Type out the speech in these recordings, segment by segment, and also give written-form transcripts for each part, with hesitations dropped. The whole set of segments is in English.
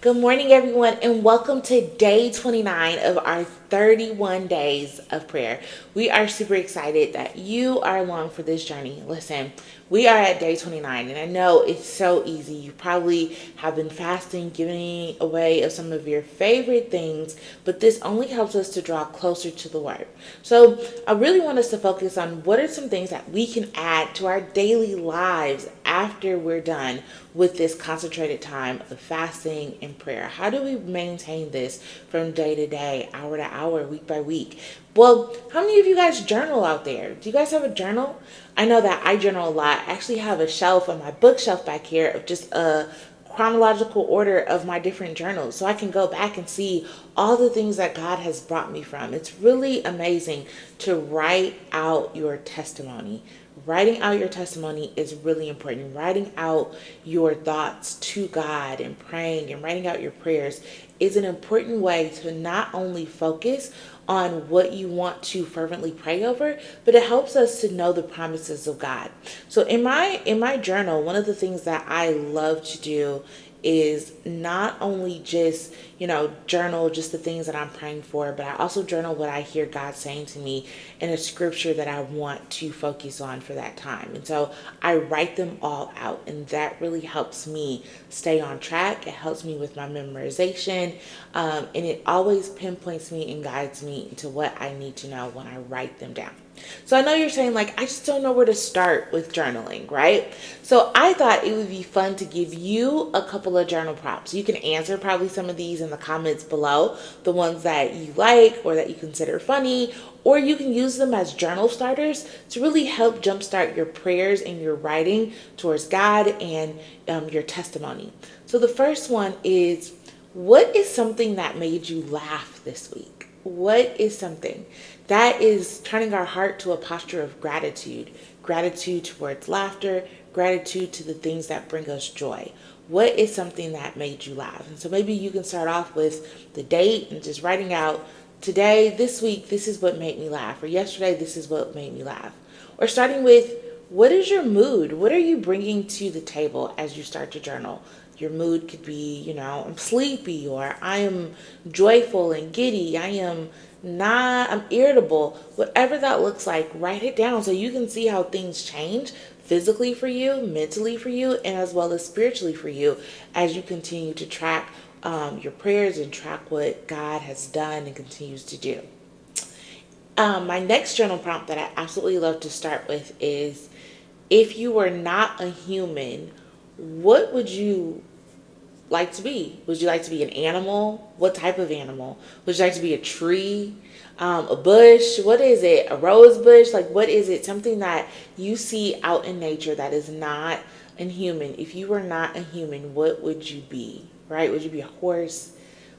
Good morning, everyone, and welcome to day 29 of our 31 days of prayer. We are super excited that you are along for this journey. Listen, we are at day 29, and I know it's so easy. You probably have been fasting, giving away of some of your favorite things, but this only helps us to draw closer to the Word. So, I really want us to focus on what are some things that we can add to our daily lives after we're done with this concentrated time of fasting and prayer. How do we maintain this from day to day, hour to hour, week by week? Well, how many of you guys journal out there? Do you guys have a journal? I know that I journal a lot. I actually have a shelf on my bookshelf back here of just a chronological order of my different journals so I can go back and see all the things that God has brought me from. It's really amazing to write out your testimony. Writing out your testimony is really important. Writing out your thoughts to God and praying and writing out your prayers is an important way to not only focus on what you want to fervently pray over, but it helps us to know the promises of God. So in my journal, one of the things that I love to do is not only just, journal just the things that I'm praying for, but I also journal what I hear God saying to me in a scripture that I want to focus on for that time. And so I write them all out, and that really helps me stay on track. It helps me with my memorization, and it always pinpoints me and guides me into what I need to know when I write them down. So I know you're saying, like, I just don't know where to start with journaling, right? So I thought it would be fun to give you a couple of journal prompts. You can answer probably some of these in the comments below, the ones that you like or that you consider funny, or you can use them as journal starters to really help jumpstart your prayers and your writing towards God and your testimony. So the first one is, what is something that made you laugh this week? What is something that is turning our heart to a posture of gratitude? Gratitude towards laughter, gratitude to the things that bring us joy. What is something that made you laugh? And so maybe you can start off with the date and just writing out, today, this week, this is what made me laugh, or yesterday, this is what made me laugh. Or starting with, what is your mood? What are you bringing to the table as you start to journal? Your mood could be, I'm sleepy, or I am joyful and giddy. I'm irritable. Whatever that looks like, write it down so you can see how things change physically for you, mentally for you, and as well as spiritually for you as you continue to track your prayers and track what God has done and continues to do. My next journal prompt that I absolutely love to start with is, if you were not a human, what would you like to be? Would you like to be an animal? What type of animal? Would you like to be a tree? A bush? What is it? A rose bush? Like, what is it? Something that you see out in nature that is not a human. If you were not a human, what would you be? Right? Would you be a horse?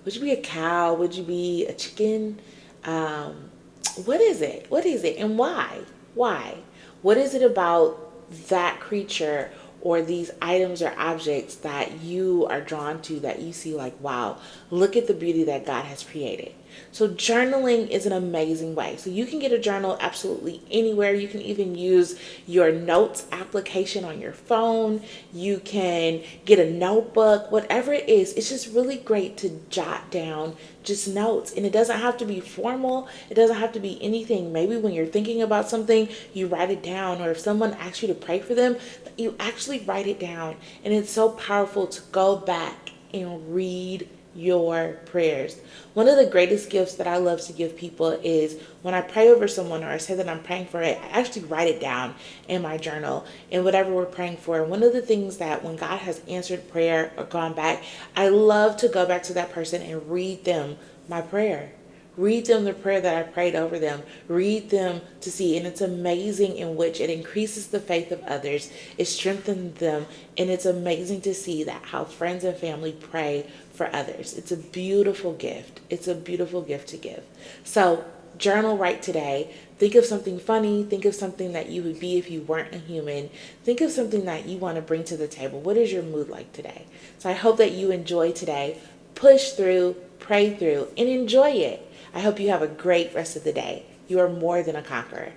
Would you be a cow? Would you be a chicken? What is it? What is it? And why? Why? What is it about that creature or these items or objects that you are drawn to, that you see like, wow, look at the beauty that God has created? So journaling is an amazing way. So you can get a journal absolutely anywhere. You can even use your notes application on your phone. You can get a notebook, whatever it is. It's just really great to jot down just notes. And it doesn't have to be formal. It doesn't have to be anything. Maybe when you're thinking about something, you write it down. Or if someone asks you to pray for them, you actually write it down. And it's so powerful to go back and read your prayers. One of the greatest gifts that I love to give people is when I pray over someone or I say that I'm praying for it, I actually write it down in my journal and whatever we're praying for. And one of the things that when God has answered prayer or gone back, I love to go back to that person and read them my prayer. Read them the prayer that I prayed over them. Read them to see. And it's amazing in which it increases the faith of others. It strengthens them. And it's amazing to see that how friends and family pray for others. It's a beautiful gift. It's a beautiful gift to give. So journal right today. Think of something funny. Think of something that you would be if you weren't a human. Think of something that you want to bring to the table. What is your mood like today? So I hope that you enjoy today. Push through, pray through, and enjoy it. I hope you have a great rest of the day. You are more than a conqueror.